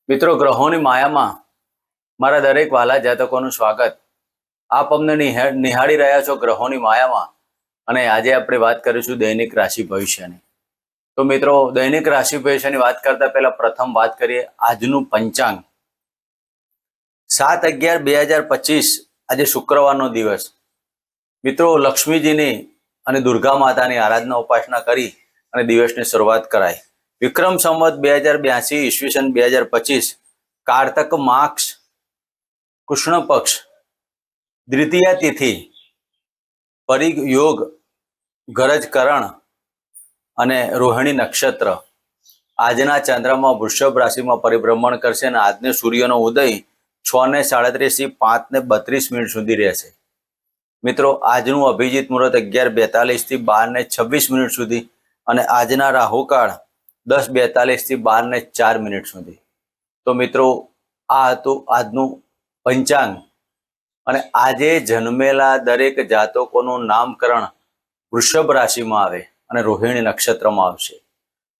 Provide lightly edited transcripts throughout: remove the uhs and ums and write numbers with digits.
મિત્રો, ગ્રહોની માયામાં મારા દરેક વાલા જાતકોનું સ્વાગત. આપ અમને નિહાળી રહ્યા છો ગ્રહોની માયામાં, અને આજે આપણે વાત કરીશું દૈનિક રાશિ ભવિષ્યની. તો મિત્રો, દૈનિક રાશિ ભવિષ્યની વાત કરતા પહેલા પ્રથમ વાત કરીએ આજનું પંચાંગ. 7/11/2025 આજે શુક્રવારનો દિવસ. મિત્રો, લક્ષ્મીજીની અને દુર્ગા માતાની આરાધના ઉપાસના કરી અને દિવસની શરૂઆત કરાય. વિક્રમ સંવત 2082 ઈસવીસન 2025 કારતક માસ કૃષ્ણ પક્ષ દ્વિતીય તિથિ પરિગ યોગ ગરજ કરણ અને રોહિણી નક્ષત્ર. આજના ચંદ્રમાં વૃષભ રાશિમાં પરિભ્રમણ કરશે અને આજને સૂર્યનો ઉદય 6:37 થી 5:32 સુધી રહેશે. મિત્રો, આજનું અભિજીત મુહૂર્ત 11:42 થી 12:26 સુધી અને આજના રાહુકાળ 10:42 થી 12:04 સુધી. તો મિત્રો, આ હતું આજનું પંચાંગ. અને આજે જન્મેલા દરેક જાતકોનું નામકરણ વૃષભ રાશિમાં આવે અને રોહિણી નક્ષત્રમાં આવશે.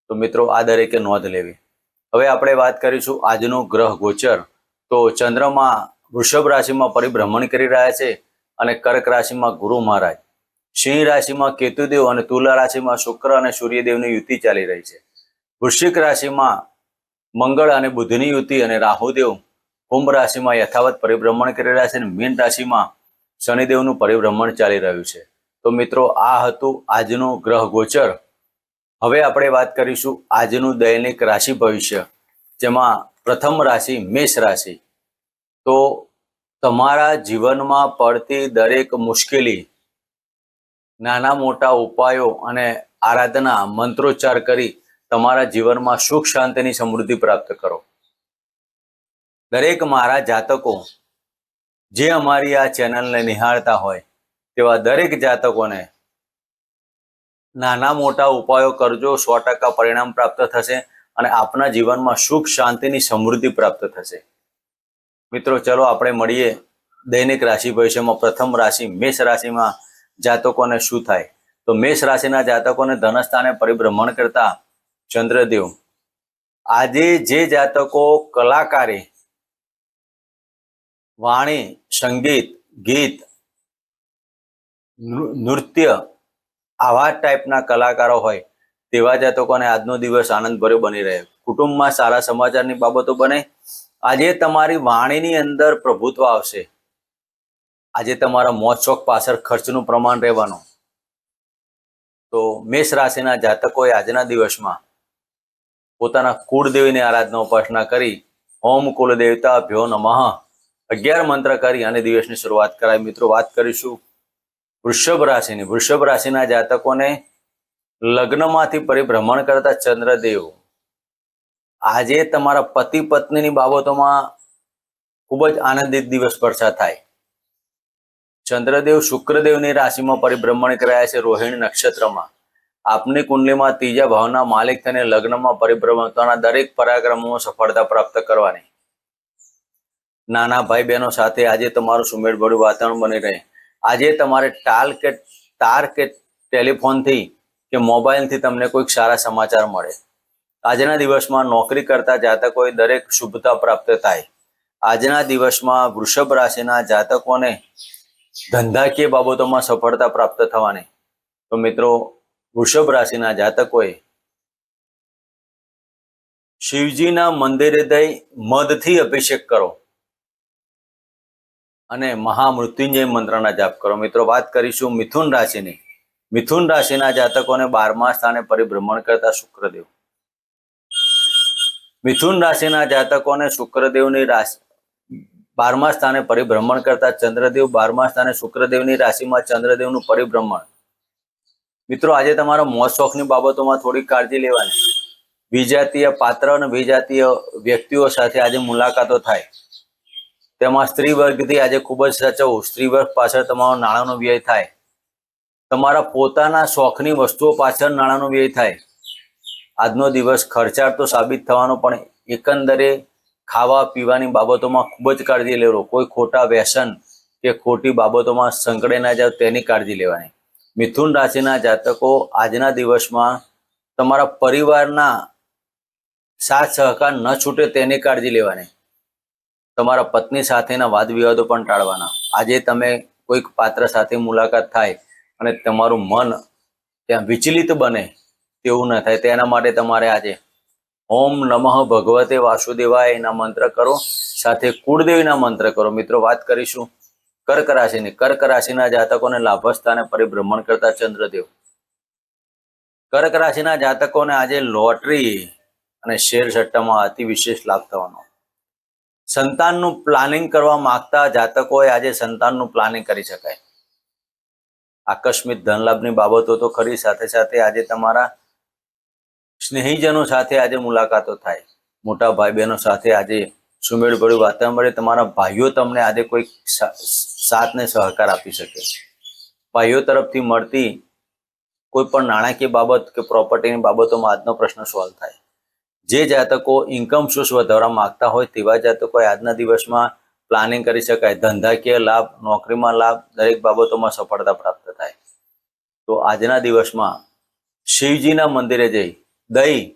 તો મિત્રો, આ દરેકે નોંધ લેવી. હવે આપણે વાત કરીશું આજનું ગ્રહ ગોચર. તો ચંદ્રમા વૃષભ રાશિમાં પરિભ્રમણ કરી રહ્યા છે અને કર્ક રાશિમાં ગુરુ મહારાજ, સિંહ રાશિમાં કેતુદેવ અને તુલા રાશિમાં શુક્ર અને સૂર્યદેવની યુતિ ચાલી રહી છે. વૃશ્ચિક રાશિમાં મંગળ અને બુધની યુતિ અને રાહુદેવ કુંભ રાશિમાં યથાવત પરિભ્રમણ કરી રહ્યા છે અને મીન રાશિમાં શનિદેવનું પરિભ્રમણ ચાલી રહ્યું છે. તો મિત્રો, આ હતું આજનું ગ્રહ ગોચર. હવે આપણે વાત કરીશું આજનું દૈનિક રાશિ ભવિષ્ય, જેમાં પ્રથમ રાશિ મેષ રાશિ. તો તમારા જીવનમાં પડતી દરેક મુશ્કેલી નાના મોટા ઉપાયો અને આરાધના મંત્રોચ્ચાર કરી તમારા જીવનમાં સુખ શાંતિની સમૃદ્ધિ પ્રાપ્ત કરો. દરેક મારા જાતકો જે અમારી આ ચેનલને નિહાળતા હોય તેવા દરેક જાતકોને નાના મોટા ઉપાયો કરજો, 100% પરિણામ પ્રાપ્ત થશે અને આપના જીવનમાં સુખ શાંતિની સમૃદ્ધિ પ્રાપ્ત થશે. મિત્રો, ચલો આપણે મળીએ દૈનિક રાશિ ભવિષ્યમાં. પ્રથમ રાશિ મેષ રાશિમાં જાતકોને શું થાય? તો મેષ રાશિના જાતકોને ધનસ્થાને પરિભ્રમણ કરતા ચંદ્રદેવ. આજે જે જાતકો કલાકારી, વાણી, સંગીત, ગીત, નૃત્ય આવા ટાઈપના કલાકારો હોય તેવા જાતકોને આજનો દિવસ આનંદભર્યો બની રહે. કુટુંબમાં સારા સમાચારની બાબતો બને. આજે તમારી વાણીની અંદર પ્રભુત્વ આવશે. આજે તમારા મોજ શોખ પાછળ ખર્ચનું પ્રમાણ રહેવાનું. તો મેષ રાશિના જાતકોએ આજના દિવસમાં પોતાના કુળદેવીની આરાધના ઉપાસના કરી ઓમ કુલ દેવતા ભ્યો નમઃ 11 મંત્ર કરી અને દિવસની શરૂઆત કરાય. મિત્રો, વાત કરીશું વૃષભ રાશિની. વૃષભ રાશિના જાતકોને લગ્નમાંથી પરિભ્રમણ કરતા ચંદ્રદેવ. આજે તમારા પતિ પત્નીની બાબતોમાં ખૂબ જ આનંદિત દિવસ પસાર થાય. ચંદ્રદેવ શુક્રદેવની રાશિમાં પરિભ્રમણ કરાયા છે રોહિણી નક્ષત્રમાં. આપની કુંડલીમાં ત્રીજા ભાવના માલિક થઈને લગ્નમાં પરિભ્રમણ કરવાના દરેક પરાક્રમોમાં સફળતા પ્રાપ્ત કરવાની. નાના ભાઈ બહેનો સાથે આજે તમારું સુમેળભર્યું વાતાવરણ બની રહે. આજે તમારે તાર કે ટેલિફોનથી કે મોબાઈલથી તમને કોઈક સારા સમાચાર મળે. આજના દિવસમાં નોકરી કરતા જાતકોએ દરેક શુભતા પ્રાપ્ત થાય. આજના દિવસમાં વૃષભ રાશિના જાતકોને ધંધાકીય બાબતોમાં સફળતા પ્રાપ્ત થવાની. તો મિત્રો, વૃષભ રાશિના જાતકોએ શિવજીના મંદિરે જઈ મધથી અભિષેક કરો અને મહામૃત્યુંજય મંત્રના જાપ કરો. મિત્રો, વાત કરીશું મિથુન રાશિની. મિથુન રાશિના જાતકોને 12મા સ્થાને પરિભ્રમણ કરતા શુક્રદેવ. મિથુન રાશિના જાતકોને શુક્રદેવની રાશિ 12મા સ્થાને પરિભ્રમણ કરતા ચંદ્રદેવ. 12મા સ્થાને શુક્રદેવની રાશિમાં ચંદ્રદેવનું પરિભ્રમણ. મિત્રો, આજે તમારા મોજ શોખની બાબતોમાં થોડી કાળજી લેવાની. વિજાતીય પાત્ર અને વિજાતીય વ્યક્તિઓ સાથે આજે મુલાકાતો થાય. તેમાં સ્ત્રી વર્ગથી આજે ખૂબ જ સાચવવું. સ્ત્રી વર્ગ પાછળ તમારો નાણાંનો વ્યય થાય. તમારા પોતાના શોખની વસ્તુઓ પાછળ નાણાંનો વ્યય થાય. આજનો દિવસ ખર્ચાળ તો સાબિત થવાનો, પણ એકંદરે ખાવા પીવાની બાબતોમાં ખૂબ જ કાળજી લેવો. કોઈ ખોટા વ્યસન કે ખોટી બાબતોમાં સંકળાઈ ના જાવ તેની કાળજી લેવાની. મિથુન રાશિના જાતકો આજના દિવસમાં તમારા પરિવારના સાથ સહકાર ન છૂટે તેની કાળજી લેવાની. તમારા પત્ની સાથેના વાદ વિવાદો પણ ટાળવાના. આજે તમે કોઈક પાત્ર સાથે મુલાકાત થાય અને તમારું મન ત્યાં વિચલિત બને તેવું ન થાય તેના માટે તમારે આજે ઓમ નમઃ ભગવતે વાસુદેવાય એના મંત્ર કરો, સાથે કુળદેવીના મંત્ર કરો. મિત્રો, વાત કરીશું કર્ક રાશિની. કર્ક રાશિના જાતકોને લાભસ્થાને પરિભ્રમણ કરતા ચંદ્રદેવ. કર્ક રાશિના જાતકોને આજે લોટરી અને શેર સટ્ટામાં અતિ વિશેષ લાભ થવાનો. સંતાનનું પ્લાનિંગ કરવા માંગતા જાતકોએ આજે સંતાનનું પ્લાનિંગ કરી શકાય. આકસ્મિક ધન લાભની બાબતો તો ખરી, સાથે સાથે આજે તમારા સ્નેહીજનો સાથે આજે મુલાકાતો થાય. મોટા ભાઈ બહેનો સાથે આજે સુમેળભર્યું વાતાવરણ મળે. તમારા ભાઈઓ તમને આજે કોઈ સાથ ને સહકાર આપી શકે. ભાઈઓ તરફથી મળતી કોઈ પણ નાણાકીય બાબત કે પ્રોપર્ટીની બાબતોમાં આજનો પ્રશ્ન સોલ્વ થાય. જે જાતકો ઇન્કમ સોર્સ વધારવા માંગતા હોય તેવા જાતકોએ આજના દિવસમાં પ્લાનિંગ કરી શકાય. ધંધાકીય લાભ, નોકરીમાં લાભ, દરેક બાબતોમાં સફળતા પ્રાપ્ત થાય. તો આજના દિવસમાં શિવજીના મંદિરે જઈ દહીં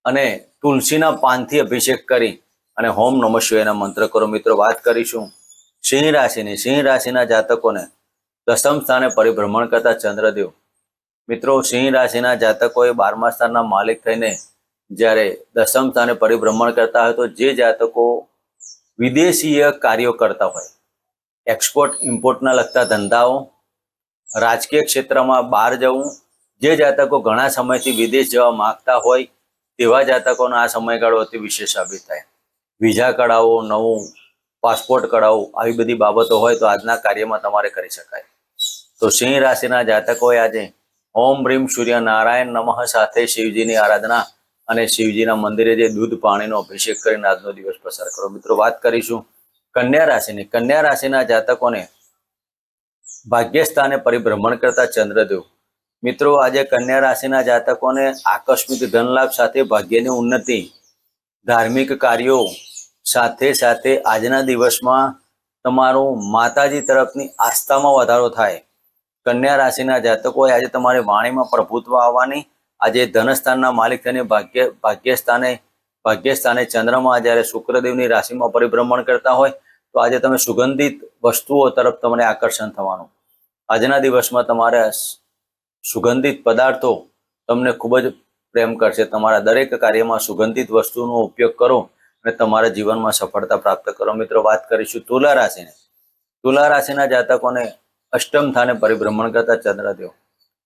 અને તુલસીના પાનથી અભિષેક કરી અને ઓમ નમઃ શિવાયના મંત્ર કરો. મિત્રો, વાત કરીશું સિંહ રાશિની. સિંહ રાશિના જાતકોને દસમ સ્થાને પરિભ્રમણ કરતા ચંદ્રદેવ. મિત્રો, સિંહ રાશિના જાતકોએ 12મા સ્થાનના માલિક થઈને જ્યારે દસમ સ્થાને પરિભ્રમણ કરતા હોય તો જે જાતકો વિદેશીય કાર્યો કરતા હોય, એક્સપોર્ટ ઇમ્પોર્ટના લગતા ધંધાઓ, રાજકીય ક્ષેત્રમાં બહાર જવું, જે જાતકો ઘણા સમયથી વિદેશ જવા માંગતા હોય તેવા જાતકોનો આ સમયગાળો અતિ વિશેષ સાબિત થાય. વિઝા કઢાવો, નવું પાસપોર્ટ કઢાવો, આવી બધી બાબતો હોય તો આજના કાર્યમાં તમારે કરી શકાય. તો સિંહ રાશિના જાતકોએ આજે ઓમ રીમ સૂર્ય નારાયણ નમઃ સાથે શિવજીની આરાધના અને શિવજીના મંદિરે જે દૂધ પાણીનો અભિષેક કરીને આજનો દિવસ પસાર કરો. મિત્રો, વાત કરીશું કન્યા રાશિની. કન્યા રાશિના જાતકોને ભાગ્યસ્થાને પરિભ્રમણ કરતા ચંદ્રદેવ. મિત્રો, આજે કન્યા રાશિના જાતકોને આકસ્મિક ધનલાભ સાથે ભાગ્યની ઉન્નતિ, ધાર્મિક કાર્યો સાથે સાથે આજના દિવસમાં તમારું માતાજી તરફની આસ્થામાં વધારો થાય. કન્યા રાશિના જાતકોએ આજે તમારી વાણીમાં પ્રભુત્વ આવવાની. આજે ધનસ્થાનના માલિક થઈને ભાગ્યસ્થાને ચંદ્રમાં જ્યારે શુક્રદેવની રાશિમાં પરિભ્રમણ કરતા હોય તો આજે તમે સુગંધિત વસ્તુઓ તરફ તમને આકર્ષણ થવાનું. આજના દિવસમાં તમારા સુગંધિત પદાર્થો તમને ખૂબ જ પ્રેમ કરશે. તમારા દરેક કાર્યમાં સુગંધિત વસ્તુનો ઉપયોગ કરો અને તમારા જીવનમાં સફળતા પ્રાપ્ત કરો. મિત્રો, વાત કરીશું તુલા રાશિને. તુલા રાશિના જાતકોને અષ્ટમ સ્થાને પરિભ્રમણ કરતા ચંદ્રદેવ.